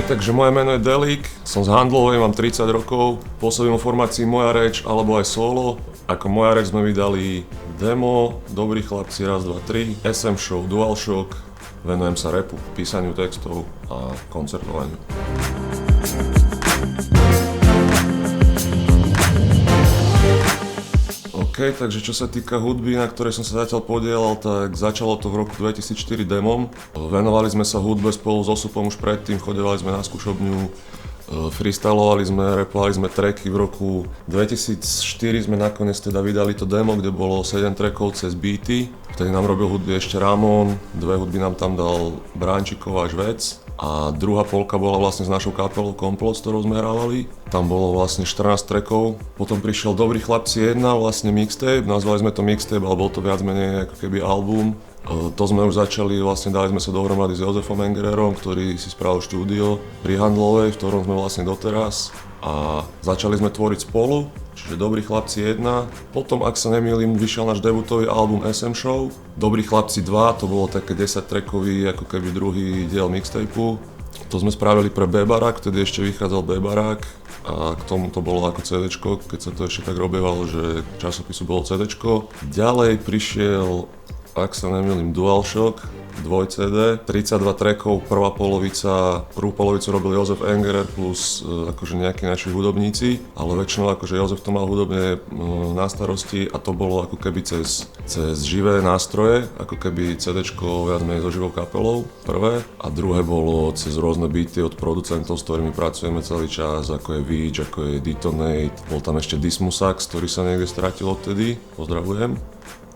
Takže moje meno je Delik, som z Handlovej, mám 30 rokov, pôsobím vo formácii Moja reč alebo aj solo. Ako Moja reč sme vydali demo, Dobrí chlapci, raz, dva, tri, SM Show, DualShock, venujem sa rapu, písaniu textov a koncertovaniu. OK, takže čo sa týka hudby, na ktorej som sa zatiaľ podielal, tak začalo to v roku 2004 demom. Venovali sme sa hudbe spolu s Osupom už predtým, chodevali sme na skúšobňu, freestylovali sme, rapovali sme tracky. V roku 2004 sme nakoniec teda vydali to demo, kde bolo 7 trackov cez beaty. Vtedy nám robil hudby ešte Ramon, 2 hudby nám tam dal Bránčikov a Žvec. A druhá polka bola vlastne s našou kapelou Komplot, s ktorou sme hrávali. Tam bolo vlastne 14 trackov. Potom prišiel Dobrí chlapci 1, vlastne mixtape. Nazvali sme to mixtape, ale bol to viac menej ako keby album. To sme už začali, vlastne dali sme sa dohromady s Jozefom Engererom, ktorý si spravil štúdio pri Handlovej, v ktorom sme vlastne doteraz. A začali sme tvoriť spolu, čiže Dobrí chlapci 1. Potom, ak sa nemýlim, vyšiel náš debutový album SM Show. Dobrí chlapci 2, to bolo také 10-trackový, ako keby druhý diel mixtapeu. To sme spravili pre B-Barák, vtedy ešte vychádzal B-Barák. A k tomu to bolo ako CDčko, keď sa to ešte tak robievalo, že v časopisu bolo CDčko. Ďalej prišiel, ak sa nemýlim, DualShock, 2 CD, 32 trackov, prvú polovicu robil Jozef Engerer plus akože nejakí naši hudobníci, ale väčšinou akože Jozef to mal hudobne na starosti a to bolo ako keby cez živé nástroje, ako keby CDčko viac menej so živou kapelou, prvé, a druhé bolo cez rôzne beaty od producentov, s ktorými pracujeme celý čas, ako je Víč, ako je Detonate, bol tam ešte Dismusax, ktorý sa niekde stratil odtedy, pozdravujem.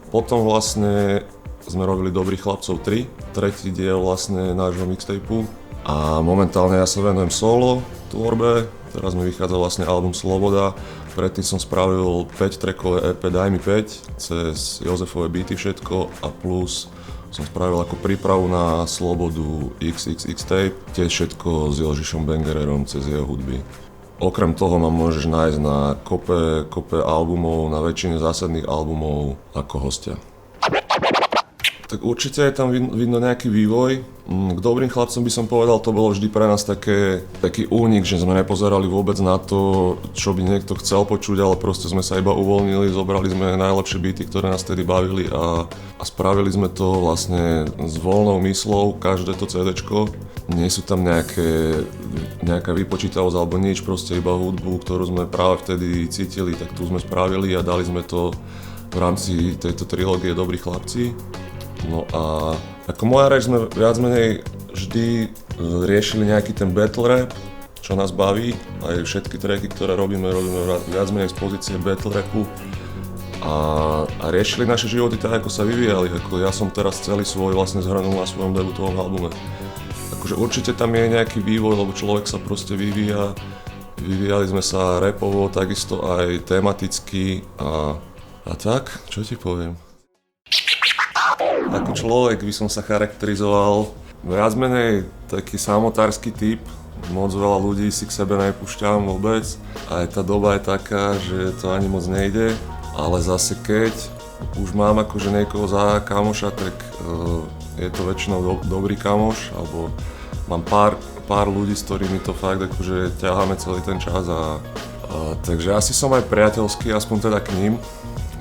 Potom vlastne sme robili Dobrých chlapcov 3, tretí diel vlastne nášho mixtapeu a momentálne ja sa venujem solo tvorbe, teraz mi vychádza vlastne album Sloboda, predtým som spravil 5-trackové EP Daj mi 5 cez Jozefové beaty všetko a plus som spravil ako prípravu na Slobodu XXX tape, tiež všetko s Jožišom Bengererom cez jeho hudby. Okrem toho ma môžeš nájsť na kope albumov, na väčšine zásadných albumov ako hostia. Tak určite je tam vidno nejaký vývoj. K Dobrým chlapcom by som povedal, to bolo vždy pre nás taký únik, že sme nepozerali vôbec na to, čo by niekto chcel počuť, ale proste sme sa iba uvoľnili, zobrali sme najlepšie beaty, ktoré nás tedy bavili a spravili sme to vlastne s voľnou myslou, každé to CDčko. Nie sú tam nejaká vypočítavosť alebo nič, proste iba hudbu, ktorú sme práve vtedy cítili, tak tu sme spravili a dali sme to v rámci tejto trilógie Dobrí chlapci. No a ako Moja reč sme viac menej vždy riešili nejaký ten battle rap, čo nás baví. Aj všetky tracky, ktoré robíme viac menej z pozície battle rapu. A riešili naše životy tak, ako sa vyvíjali. Ako ja som teraz celý svoj vlastne zhrnul na svojom debutovom albume. Akože určite tam je nejaký vývoj, lebo človek sa proste vyvíja. Vyvíjali sme sa rapovo, takisto aj tematicky a tak, čo ti poviem? Ako človek by som sa charakterizoval viac menej taký samotársky typ. Moc veľa ľudí si k sebe nepúšťam vôbec. Aj tá doba je taká, že to ani moc nejde. Ale zase keď už mám akože niekoho za kamoša, tak je to väčšinou dobrý kamoš. Alebo mám pár ľudí, s ktorými to fakt akože ťaháme celý ten čas. Takže asi som aj priateľský, aspoň teda k ním.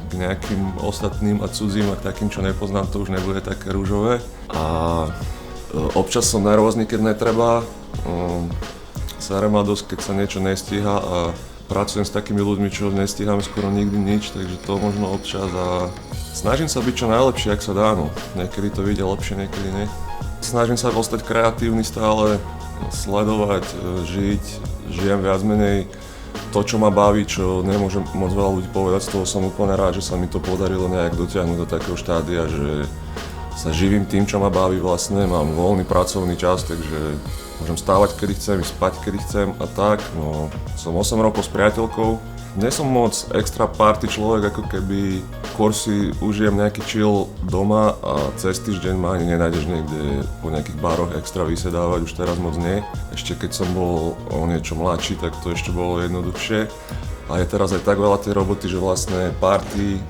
K nejakým ostatným a cudzím a k takým, čo nepoznám, to už nebude také rúžové. A občas som nervózny, keď netreba. Serem ma dosť, keď sa niečo nestíha a pracujem s takými ľuďmi, čo nestíhame skoro nikdy nič, takže to možno občas a snažím sa byť čo najlepšie, ak sa dá, no. Niekedy to vyjde lepšie, niekedy nie. Snažím sa ostať kreatívny stále, sledovať, žijem viac menej to, čo ma baví, čo nemôžem moc veľa ľudí povedať, z toho som úplne rád, že sa mi to podarilo nejak dotiahnuť do takého štádia, že sa živím tým, čo ma baví vlastne, mám voľný pracovný čas, takže môžem stávať, kedy chcem, ísť spať, kedy chcem a tak. No, som 8 rokov s priateľkou. Nie som moc extra party človek, ako keby skôr si užijem nejaký chill doma a cez týždeň ma ani nenájdeš niekde po nejakých baroch extra vysedávať, už teraz moc nie. Ešte keď som bol o niečo mladší, tak to ešte bolo jednoduchšie. A je teraz aj tak veľa tej roboty, že vlastne party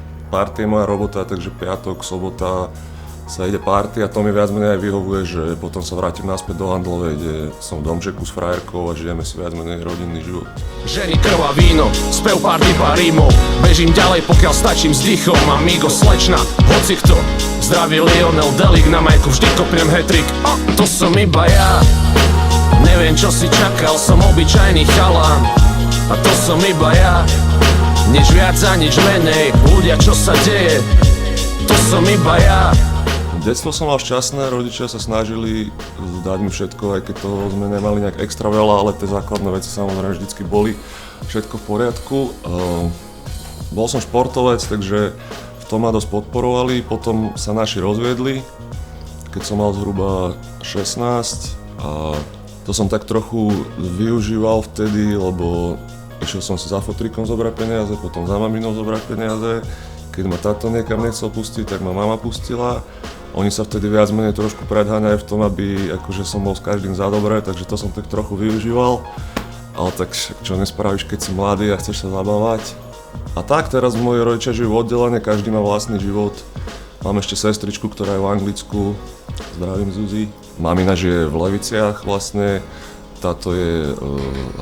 je moja robota, takže piatok, sobota sa ide party a to mi viac menej aj vyhovuje, že potom sa vrátim naspäť do Handlovej, kde som v domčeku s frajerkou a žijeme si viac menej rodinný život. Ženy, krv a víno, spev pár rímov. Bežím ďalej, pokiaľ stačím s dýchom. Amigo, slečna, hoci kto. Zdravý Lionel Delik, na majku vždy kopnem hetrik. To som iba ja. Neviem, čo si čakal, som obyčajný chalán. A to som iba ja. Nič viac a nič menej. Ľudia, čo sa deje, to som iba ja. Detstvo som mal šťastné, rodičia sa snažili dať mi všetko, aj keď toho sme nemali nejak extra veľa, ale tie základné veci samozrejme vždycky boli všetko v poriadku. Bol som športovec, takže v tom ma dosť podporovali, potom sa naši rozviedli, keď som mal zhruba 16 a to som tak trochu využíval vtedy, lebo išiel som si za fotrikom zobrať peniaze, potom za maminou zobrať peniaze. Keď ma táto niekam nechcel pustiť, tak ma mama pustila. Oni sa vtedy viac menej trošku predháňajú v tom, aby akože som bol s každým za dobré, takže to som tak trochu využíval. Ale tak čo nespravíš, keď si mladý a chceš sa zabávať. A tak teraz moji rodičia žijú oddelene, každý má vlastný život. Mám ešte sestričku, ktorá je v Anglicku. Zdravím Zuzi. Mamina žije v Leviciach vlastne. Táto je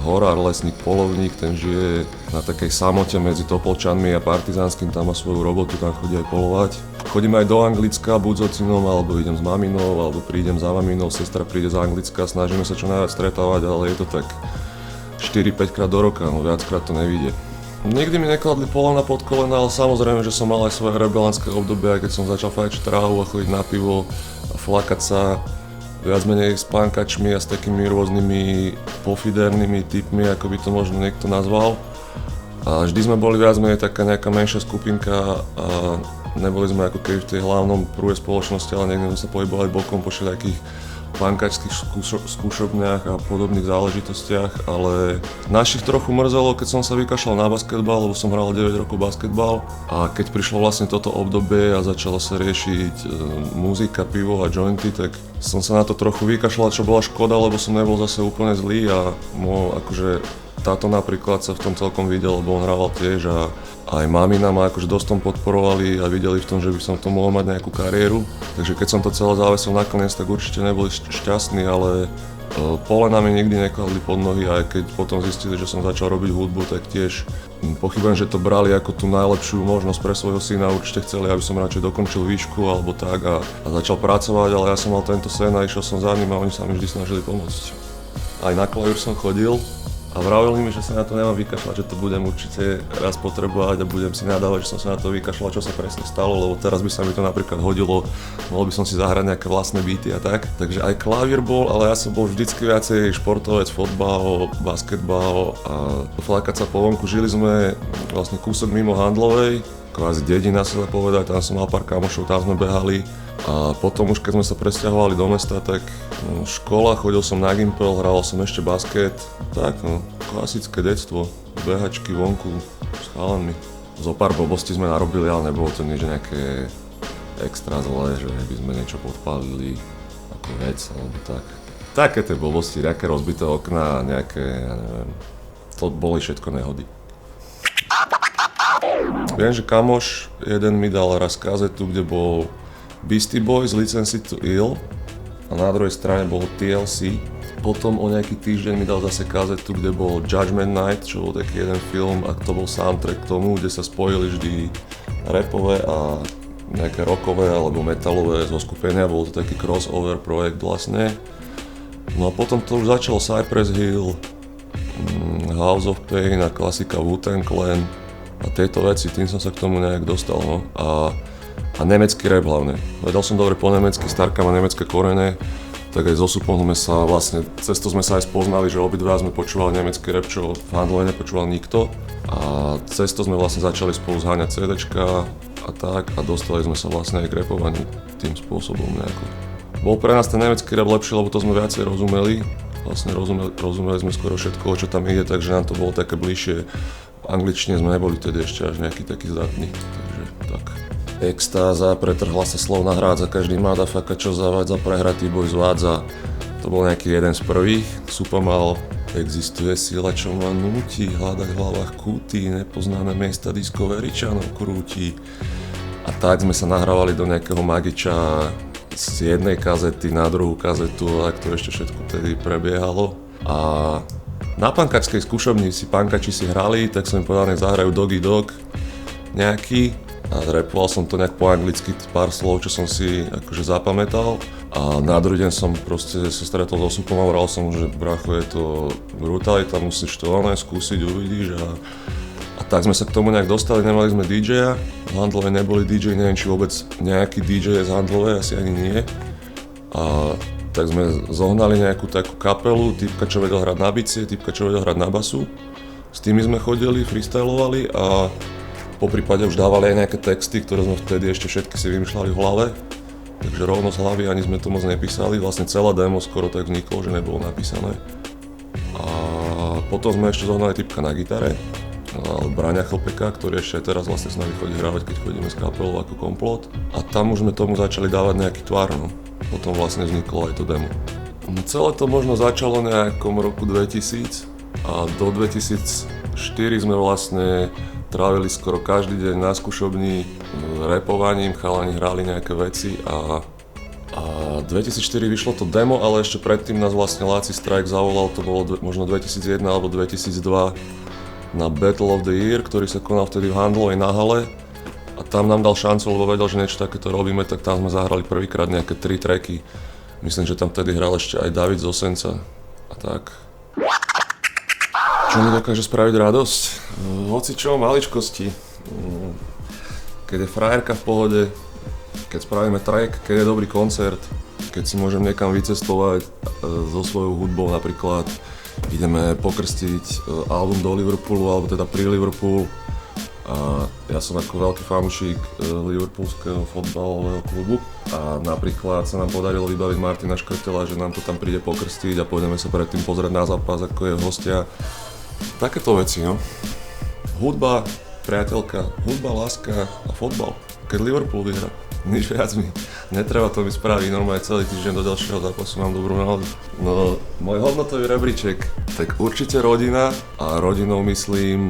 horár, lesník, polovník, ten žije na takej samote medzi Topolčanmi a Partizánskym, tam má svoju robotu, tam chodí aj polovať. Chodím aj do Anglicka, buď s ocinom, alebo idem s maminou, alebo prídem za maminou, sestra príde z Anglicka, snažíme sa čo najviac stretávať, ale je to tak 4-5 krát do roka, no viackrát to nevidie. Nikdy mi nekladli polena pod kolena, ale samozrejme, že som mal aj svoje rebelánske obdobie, keď som začal fajčiť trávu a chodiť na pivo a flakať sa. Viac menej s pánkačmi a s takými rôznymi pofidernými typmi, ako by to možno niekto nazval. A vždy sme boli viac menej taká nejaká menšia skupinka a neboli sme ako keby v tej hlavnom prúde spoločnosti, ale niekde sme sa pohybovali bokom po všetkých pánkačských skúšobniach a podobných záležitostiach, ale našich trochu mrzelo, keď som sa vykašľal na basketbal, lebo som hral 9 rokov basketbal a keď prišlo vlastne toto obdobie a začalo sa riešiť muzika, pivo a jointy, tak som sa na to trochu vykašľal, čo bola škoda, lebo som nebol zase úplne zlý a akože táto napríklad sa v tom celkom videl, lebo on hrával tiež a aj mamina ma akože dosť tom podporovali a videli v tom, že by som to mohol mať nejakú kariéru. Takže keď som to celé závesil nakoniec, tak určite neboli šťastní, ale polena mi nikdy nekladli pod nohy a aj keď potom zistili, že som začal robiť hudbu, tak tiež pochybujem, že to brali ako tú najlepšiu možnosť pre svojho syna. Určite chceli, aby som radšej dokončil výšku alebo tak a začal pracovať, ale ja som mal tento sen a išiel som za ním a oni sa mi vždy snažili pomôcť. Aj na klavír som chodil. A vravili mi, že sa na to nemám vykašľať, že to budem určite raz potrebovať a budem si nadávať, že som sa na to vykašľal, čo sa presne stalo, lebo teraz by sa mi to napríklad hodilo, mohol by som si zahrať nejaké vlastné beaty a tak. Takže aj klavír bol, ale ja som bol vždycky viacej športovec, fotbal, basketbal a flakať sa po vonku. Žili sme vlastne kúsok mimo Handlovej, kvázi dedina sa dá povedať, tam som mal pár kamošov, tam sme behali. A potom už keď sme sa presťahovali do mesta, tak škola, chodil som na gympel, hral som ešte basket, tak klasické detstvo, behačky vonku s chalami. Zo pár blbostí sme narobili, ale nebolo to nič nejaké extra zlé, že by sme niečo podpálili ako vec alebo tak. Také tie blbosti, nejaké rozbité okná, nejaké, ja neviem, to boli všetko nehody. Viem, že kamoš jeden mi dal raz kazetu, kde bol Beastie Boys, License to Ill a na druhej strane bol TLC. Potom o nejaký týždeň mi dal zase kazetu, kde bol Judgment Night, čo bol taký jeden film a to bol soundtrack k tomu, kde sa spojili vždy rapové a nejaké rockové alebo metalové zoskupenia, bol to taký crossover projekt vlastne. No a potom to už začalo Cypress Hill, House of Pain a klasika Wu-Tang Clan a tieto veci, tým som sa k tomu nejak dostal, no. A nemecký rap hlavne. Vedel som dobre po nemecky, Starka má nemecké korene, tak aj so Supom sme sa vlastne, cez to sme sa aj spoznali, že obidva sme počúvali nemecký rap, čo v Handle nepočúval nikto. A cez to sme vlastne začali spolu zháňať CDčka a tak a dostali sme sa vlastne aj k rapovaniu tým spôsobom nejako. Bol pre nás ten nemecký rap lepší, lebo to sme viacej rozumeli. Vlastne rozumeli sme skoro všetko, o čo tam ide, takže nám to bolo také bližšie. V angličtine sme neboli tedy ešte až nejaký taký zdatný, takže tak. Extáza, pretrhla sa slovná hrádza, každý motherfucker, čo zavádza, prehratý boj zvádza. To bol nejaký jeden z prvých. Supa mal Existuje sila, čo ma núti, hľadať v hlavách kúty, nepoznané miesta diskoveričanov krúti. A tak sme sa nahrávali do nejakého Magiča z jednej kazety na druhú kazetu, a to ešte všetko tedy prebiehalo. A na pankačskej skúšobni pankači si hrali, tak som im povedal, nech zahrajú Doggy Dog nejaký. A rapoval som to nejak po anglicky, pár slov, čo som si akože zapamätal. A na druhý deň som proste sa stretol s Osupom a vral som, že bracho, je to brutalita, musíš to skúsiť, uvidíš. A tak sme sa k tomu nejak dostali, nemali sme DJ-a, v Handlovej neboli DJ, neviem či vôbec nejaký DJ je z Handlovej, asi ani nie. A tak sme zohnali nejakú takú kapelu, typka čo vedel hrať na bicie, typka čo vedel hrať na basu. S tými sme chodili, freestylovali a poprípade už dávali aj nejaké texty, ktoré sme vtedy ešte všetky si vymýšľali v hlave. Takže rovno z hlavy ani sme to moc nepísali, vlastne celá demo skoro tak vzniklo, že nebolo napísané. A potom sme ešte zohnali typka na gitare, Braňa Chlpeka, ktorý ešte teraz vlastne s nami chodí hrávať, keď chodíme s kapelou ako Komplot. A tam už sme tomu začali dávať nejaký tvár, no. Potom vlastne vzniklo aj to demo. No, celé to možno začalo nejakom roku 2000 a do 2004 sme vlastne trávili skoro každý deň na skúšobni rapovaním, chalani hrali nejaké veci a 2004 vyšlo to demo, ale ešte predtým nás vlastne Láci Strike zavolal, to bolo možno 2001 alebo 2002 na Battle of the Year, ktorý sa konal vtedy v Handlovej na hale a tam nám dal šancu, lebo vedel, že niečo takéto robíme, tak tam sme zahrali prvýkrát nejaké 3 tracky. Myslím, že tam vtedy hral ešte aj David z Osenca a tak. Čo mi dokáže spraviť radosť? Hocičo, maličkosti. Keď je frajerka v pohode, keď spravíme track, keď je dobrý koncert, keď si môžem niekam vycestovať so svojou hudbou, napríklad ideme pokrstiť album do Liverpoolu, alebo teda pri Liverpool. A ja som ako veľký fanúšik liverpoolského fotbalového klubu a napríklad sa nám podarilo vybaviť Martina Škrtela, že nám to tam príde pokrstiť a pôjdeme sa predtým pozrieť na zápas, ako je hostia. Takéto veci, no. Hudba, priateľka, hudba, láska a fotbal. Keď Liverpool vyhrá, nič viac mi netreba, to mi spraví normálne celý týždeň do ďalšieho zápasu, mám dobrú náladu. No, môj hodnotový rebríček, tak určite rodina a rodinou myslím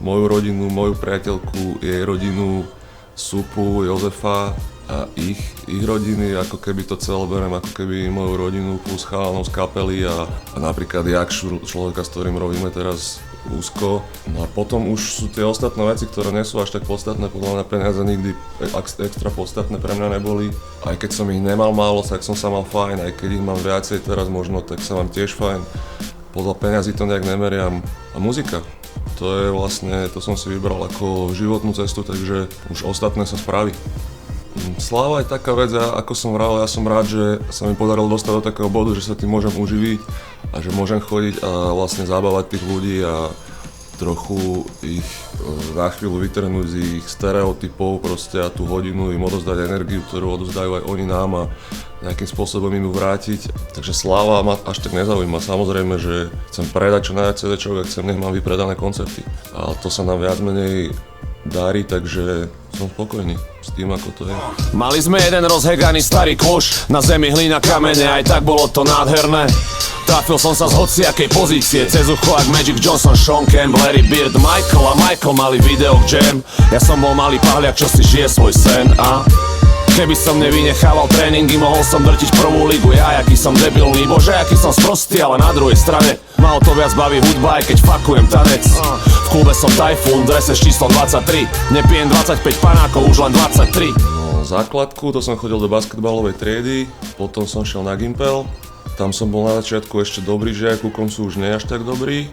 moju rodinu, moju priateľku, jej rodinu, Supu, Jozefa a ich rodiny, ako keby to celé beriem, ako keby moju rodinu plus chalanov z kapely a napríklad Jakšu, človeka, s ktorým robíme teraz úzko. No a potom už sú tie ostatné veci, ktoré nie sú až tak podstatné, podľa mňa peniaze nikdy extra podstatné pre mňa neboli. Aj keď som ich nemal málo, tak som sa mal fajn, aj keď ich mám viacej teraz možno, tak sa mám tiež fajn. Podľa peňazí to nejak nemeriam. A muzika, to je vlastne, to som si vybral ako životnú cestu, takže už ostatné sa spraví. Sláva je taká vec, ako som vravel, ja som rád, že sa mi podarilo dostať do takého bodu, že sa tým môžem uživiť a že môžem chodiť a vlastne zabávať tých ľudí a trochu ich na chvíľu vytrhnúť z ich stereotypov proste a tú hodinu im odozdať energiu, ktorú odozdajú aj oni nám a nejakým spôsobom im ju vrátiť. Takže sláva ma až tak nezaujíma. Samozrejme, že chcem predať čo najviac CD-čok a chcem, nech mám vypredané koncerty. A to sa nám viac menej darí, takže som spokojný s tým, ako to je. Mali sme jeden rozheganý starý koš, na zemi hlina kamene, aj tak bolo to nádherné. Trafil som sa z hociakej pozície, cez ucho ak Magic Johnson, Sean Campbell, Larry Bird, Michael a Michael mali video jam. Ja som bol malý pahliak, čo si žije svoj sen a keby som nevynechával tréningy, mohol som drtiť prvú ligu. Ja, aký som debilný, bože, aký som sprostý, ale na druhej strane ma o to viac baví hudba, aj keď fakujem tanec. V klube som Typhoon, drese s číslom 23. Nepijem 25 panákov, už len 23. No, základku, to som chodil do basketbalovej triedy, potom som šiel na Gimpel. Tam som bol na začiatku ešte dobrý žiak, ku koncu už nie až tak dobrý.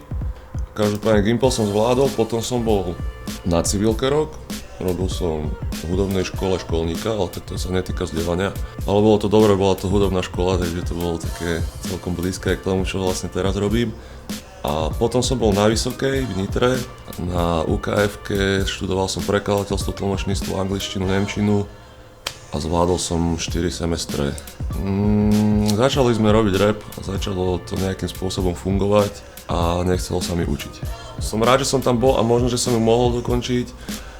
Každopádne Gimpel som zvládol, potom som bol na civilke rok. Robil som v hudobnej škole školníka, ale to sa netýka vzdelania. Ale bolo to dobré, bola to hudobná škola, takže to bolo také celkom blízke k tomu, čo vlastne teraz robím. A potom som bol na Vysokej v Nitre, na UKF-ke, študoval som prekladateľstvo, tlmočníctvo, angličtinu, nemčinu a zvládol som 4 semestre. Začali sme robiť rap a začalo to nejakým spôsobom fungovať a nechcelo sa mi učiť. Som rád, že som tam bol a možno, že som ju mohol dokončiť.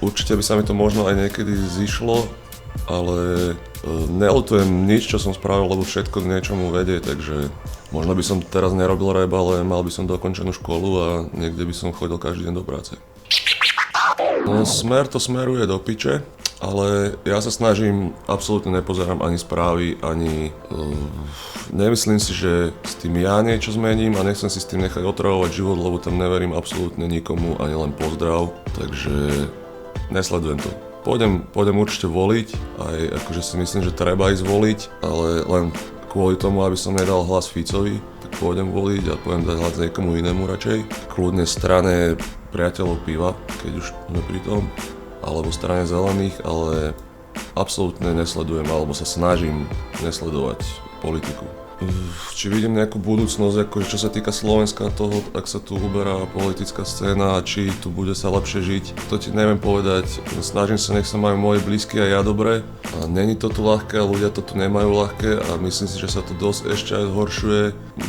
Určite by sa mi to možno aj niekedy zišlo, ale neľutujem nič, čo som spravil, lebo všetko k niečomu vedie, takže možno by som teraz nerobil rap, ale mal by som dokončenú školu a niekde by som chodil každý deň do práce. No, smer to smeruje do piče ale ja sa snažím, absolútne nepozerám ani správy, ani nemyslím si, že s tým ja niečo zmením a nechcem si s tým nechať otravovať život, lebo tam neverím absolútne nikomu, ani len pozdrav, takže nesledujem to. Pôjdem určite voliť, aj akože si myslím, že treba ísť voliť, ale len kvôli tomu, aby som nedal hlas Ficovi, tak pôjdem voliť a pôjdem dať hlas niekomu inému radšej. Kľudne strane priateľov piva, keď už sme pri tom, alebo strane zelených, ale absolútne nesledujem, alebo sa snažím nesledovať politiku. Či vidím nejakú budúcnosť, akože čo sa týka Slovenska toho, ak sa tu uberá politická scéna, či tu bude sa lepšie žiť, to ti neviem povedať. Snažím sa, nech sa majú moji blízky a ja dobre. A není to tu ľahké, ľudia to tu nemajú ľahké a myslím si, že sa to dosť ešte aj zhoršuje.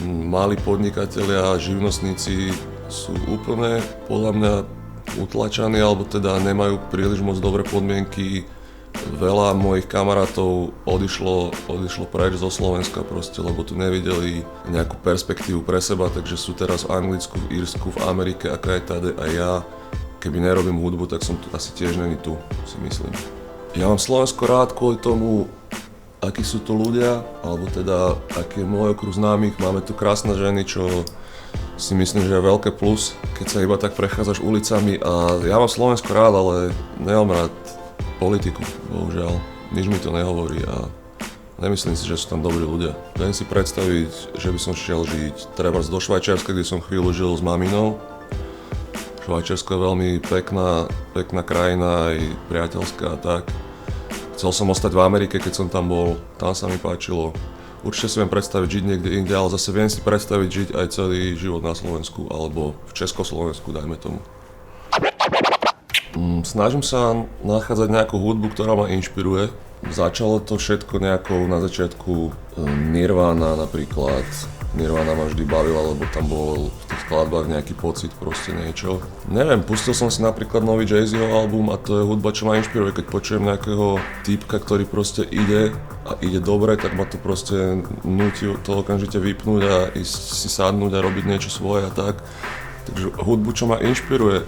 Malí podnikatelia a živnostníci sú úplne, podľa mňa, utlačaní, alebo teda nemajú príliš moc dobré podmienky. Veľa mojich kamarátov odišlo preč zo Slovenska proste, lebo tu nevideli nejakú perspektívu pre seba, takže sú teraz v Anglicku, v Írsku, v Amerike, aká je tady a ja, keby nerobím hudbu, tak som tu asi tiež není tu, si myslím. Ja mám Slovensko rád kvôli tomu, akí sú tu ľudia, alebo teda aký je môj okruh známych, máme tu krásne ženy, čo si myslím, že je veľké plus, keď sa iba tak prechádzaš ulicami a ja mám Slovensko rád, ale nemám rád politiku, bohužiaľ. Nič mi to nehovorí a nemyslím si, že sú tam dobrí ľudia. Viem si predstaviť, že by som šiel žiť trebárs do Švajčiarska, kde som chvíľu žil s maminou. Švajčiarsko je veľmi pekná krajina, aj priateľská a tak. Chcel som ostať v Amerike, keď som tam bol, tam sa mi páčilo. Určite si viem predstaviť žiť niekde inde, ale zase viem si predstaviť žiť aj celý život na Slovensku, alebo v Československu, dajme tomu. Snažím sa nachádzať nejakú hudbu, ktorá ma inšpiruje. Začalo to všetko nejakou na začiatku Nirvana napríklad. Nirvana ma vždy bavila, lebo tam bol v tých skladbách nejaký pocit, proste niečo. Neviem, pustil som si napríklad nový Jay-Zho album a to je hudba, čo ma inšpiruje. Keď počujem nejakého týpka, ktorý proste ide a ide dobre, tak ma to proste núti to okamžite vypnúť a ísť si sadnúť a robiť niečo svoje a tak. Takže hudbu, čo ma inšpiruje,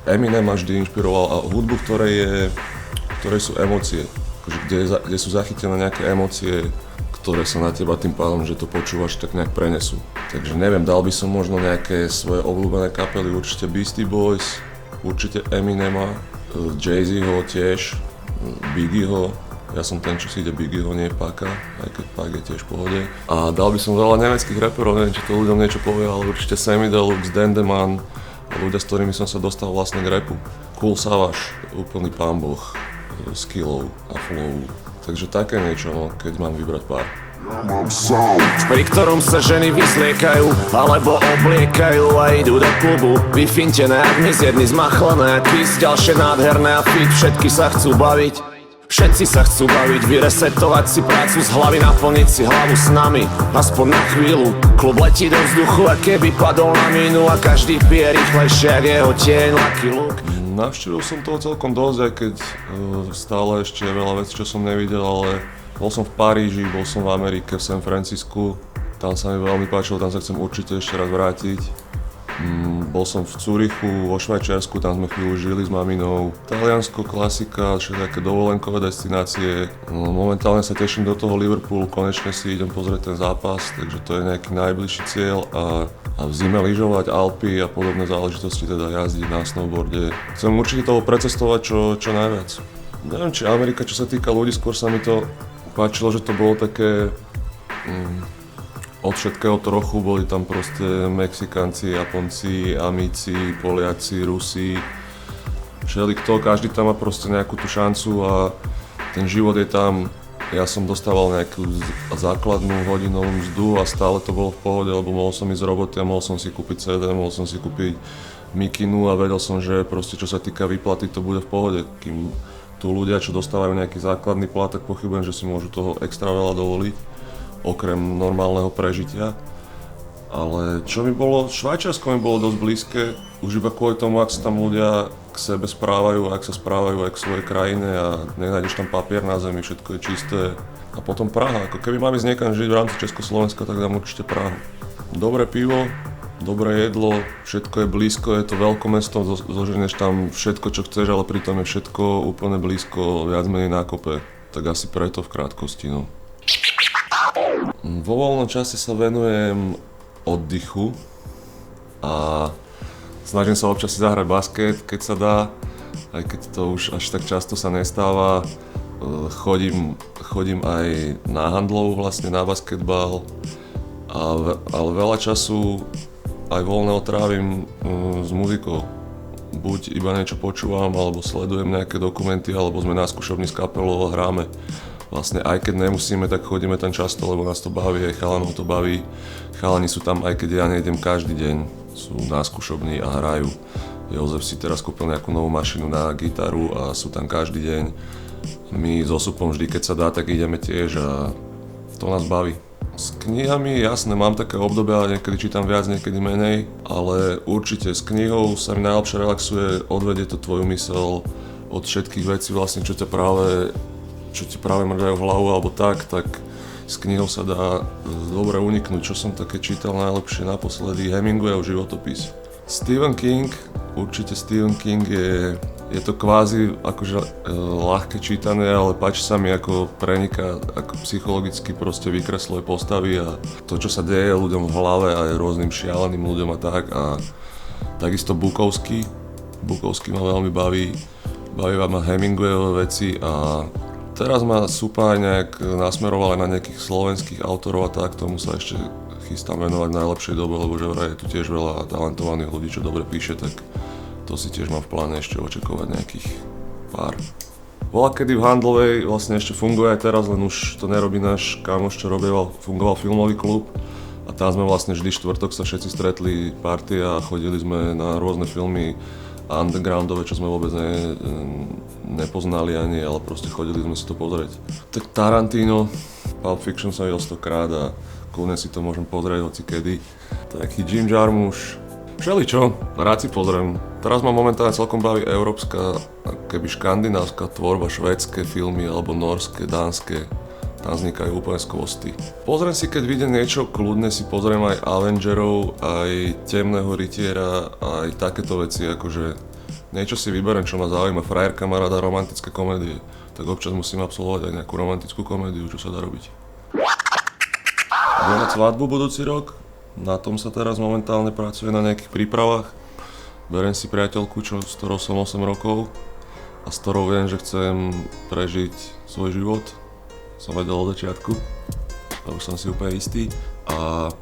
Eminem ma vždy inšpiroval a hudbu, ktorej sú emócie, kde sú zachytené nejaké emócie, ktoré sa na teba tým pádom, že to počúvaš, tak nejak prenesú. Takže neviem, dal by som možno nejaké svoje obľúbené kapely, určite Beastie Boys, určite Eminema, Jay-Zho tiež, Biggieho. Ja som ten, čo si ide Biggieho, nie Paka, aj keď Pak je tiež v pohode. A dal by som veľa nemeckých rapperov, neviem, či to ľuďom niečo povie, ale určite Samy Deluxe, Dendemann, ľudia, s ktorými som sa dostal vlastne k rapu. Kool Savas, úplný pánboh, skillov a flow. Takže také niečo, no, keď mám vybrať pár. Pri ktorom sa ženy vyzliekajú alebo obliekajú a idú do klubu vyfintené, ak my z jedny zmachlené, ty ďalšie nádherné a fit, všetky sa chcú baviť. Všetci sa chcú baviť, vyresetovať si prácu z hlavy, naplniť si hlavu s nami, aspoň na chvíľu. Klub letí do vzduchu, a keby padol na mínu a každý pije rýchlejšie, ak jeho tieň, Lucky Luke. Navštívil som toho celkom dosť, aj keď stále ešte je veľa vecí, čo som nevidel, ale bol som v Paríži, bol som v Amerike, v San Francisku. Tam sa mi veľmi páčilo, tam sa chcem určite ešte raz vrátiť. Bol som v Zürichu, vo Švajčiarsku, tam sme chvíľu žili s maminou. Taliansko, klasika, všetké dovolenkové destinácie. Momentálne sa teším do toho Liverpoolu, konečne si idem pozrieť ten zápas, takže to je nejaký najbližší cieľ a v zime lyžovať Alpy a podobné záležitosti, teda jazdiť na snowboarde. Chcem určite toho precestovať čo najviac. Neviem, či Amerika, čo sa týka ľudí, skôr sa mi to páčilo, že to bolo také od všetkého trochu, boli tam proste Mexikánci, Japonci, Amici, Poliaci, Rusi, všelikto, každý tam má proste nejakú tú šancu a ten život je tam. Ja som dostával nejakú základnú hodinovú mzdu a stále to bolo v pohode, lebo mohol som ísť z roboty a mohol som si kúpiť CD, mohol som si kúpiť mikinu a vedel som, že proste čo sa týka výplaty, to bude v pohode. Kým tu ľudia, čo dostávajú nejaký základný plat, tak pochybujem, že si môžu toho extra veľa dovoliť, okrem normálneho prežitia. Ale čo mi bolo, Švajčiarsko mi bolo dosť blízke, už iba kvôli tomu, ak sa tam ľudia k sebe správajú, ak sa správajú aj k svojej krajine a nenájdeš tam papier na zemi, všetko je čisté. A potom Praha, ako keby mám ísť niekam žiť v rámci Československa, tak dám určite Prahu. Dobré pivo, dobré jedlo, všetko je blízko, je to veľkomesto, zoženeš tam všetko, čo chceš, ale pritom je všetko úplne blízko, viac menej na kope. Tak asi preto v krátkosti, no. Vo voľnom čase sa venujem oddychu a snažím sa občas si zahrať basket, keď sa dá, aj keď to už až tak často sa nestáva. Chodím aj na handlov, vlastne na basketbal, ale veľa času aj voľného trávim s muzikou. Buď iba niečo počúvam, alebo sledujem nejaké dokumenty, alebo sme na skúšobni s kapelou a hráme. Vlastne aj keď nemusíme, tak chodíme tam často, lebo nás to baví, aj chalanov to baví. Chalani sú tam, aj keď ja nejdem každý deň, sú na skúšobni a hrajú. Jozef si teraz kúpil nejakú novú mašinu na gitaru a sú tam každý deň. My s Osupom vždy, keď sa dá, tak ideme tiež a to nás baví. S knihami, jasné, mám také obdobia, niekedy čítam viac, niekedy menej, ale určite s knihou sa mi najlepšie relaxuje, odvedie to tvoju myseľ od všetkých vecí vlastne, čo ti práve mrdajú v hlavu alebo tak s knihou sa dá dobre uniknúť. Čo som také čítal najlepšie naposledy, Hemingwayov životopis. Stephen King, určite Stephen King je to kvázi akože ľahké čítanie, ale páči sa mi, ako preniká, ako psychologicky proste vykresluje postavy a to, čo sa deje ľuďom v hlave a aj rôznym šialeným ľuďom a tak. A takisto Bukowski ma veľmi baví ma Hemingwayové veci a teraz ma Supa aj nejak nasmeroval aj na nejakých slovenských autorov a tak, tomu sa ešte chystám venovať v najlepšej dobe, lebo že vraj je tu tiež veľa talentovaných ľudí, čo dobre píše, tak to si tiež mám v pláne ešte očakovať nejakých pár. Kedy v Handlovej vlastne ešte funguje aj teraz, len už to nerobí náš kamoš, čo fungoval filmový klub a tam sme vlastne vždy štvrtok sa všetci stretli party a chodili sme na rôzne filmy undergroundové, čo sme vôbec nepoznali ani, ale proste chodili sme si to pozrieť. Tak Tarantino, Pulp Fiction som videl 100-krát a kľudne si to môžem pozrieť hocikedy. Taký Jim Jarmusch, všeličo, rád si pozriem. Teraz ma momentálne celkom baví európska, keby škandinávska tvorba, švédske filmy alebo norské, dánske. Tam vznikajú úplne skvosty. Pozriem si, keď vyjde niečo, kľudne si pozriem aj Avengerov, aj Temného rytiera, aj takéto veci, akože niečo si vyberiem, čo ma zaujíma. Frajerka má rada romantické komédie, tak občas musím absolvovať aj nejakú romantickú komédiu, čo sa dá robiť. Budem mať svadbu budúci rok, na tom sa teraz momentálne pracuje na nejakých prípravách. Beriem si priateľku, s ktorou som 8 rokov a s ktorou viem, že chcem prežiť svoj život. Som vedel od začiatku, a už som si úplne istý a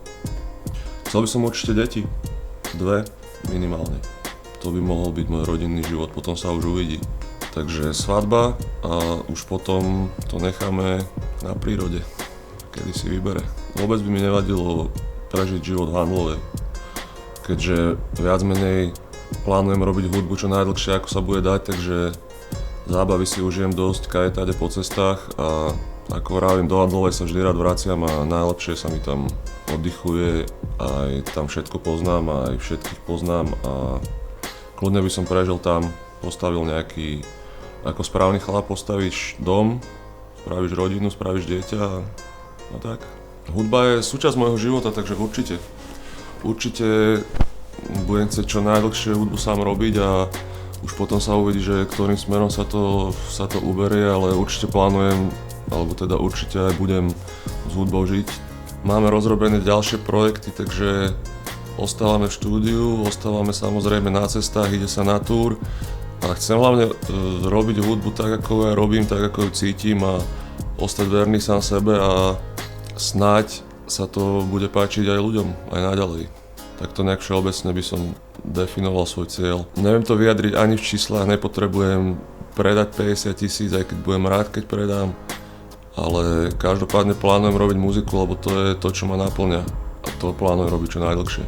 chcel by som určite deti, 2 minimálne. To by mohol byť môj rodinný život, potom sa už uvidí. Takže svadba a už potom to necháme na prírode, kedy si vybere. Vôbec by mi nevadilo prežiť život v Handlovej, keďže viac menej plánujem robiť hudbu čo najdlhšie ako sa bude dať, takže zábavy si užijem dosť kajetade po cestách a ako vravím, do Handlovej sa vždy rád vraciam a najlepšie sa mi tam oddychuje, aj tam všetko poznám, aj všetkých poznám a kľudne by som prežil tam, postavil nejaký, ako správny chlap postavíš dom, spravíš rodinu, spravíš dieťa a no tak. Hudba je súčasť môjho života, takže určite budem chcieť čo najdlhšie hudbu sám robiť a už potom sa uvidí, že ktorým smerom sa to uberie, ale určite plánujem, alebo teda určite aj budem s hudbou žiť. Máme rozrobené ďalšie projekty, takže ostávame v štúdiu, ostávame samozrejme na cestách, ide sa na túr a chcem hlavne robiť hudbu tak, ako ja robím, tak, ako ju cítim a ostať verný sám sebe a snáď sa to bude páčiť aj ľuďom, aj naďalej. Takto nejak všeobecne by som definoval svoj cieľ. Neviem to vyjadriť ani v číslach, nepotrebujem predať 50 000, aj keď budem rád, keď predám. Ale každopádne plánujem robiť muziku, lebo to je to, čo ma naplňa. A to plánujem robiť čo najdlhšie.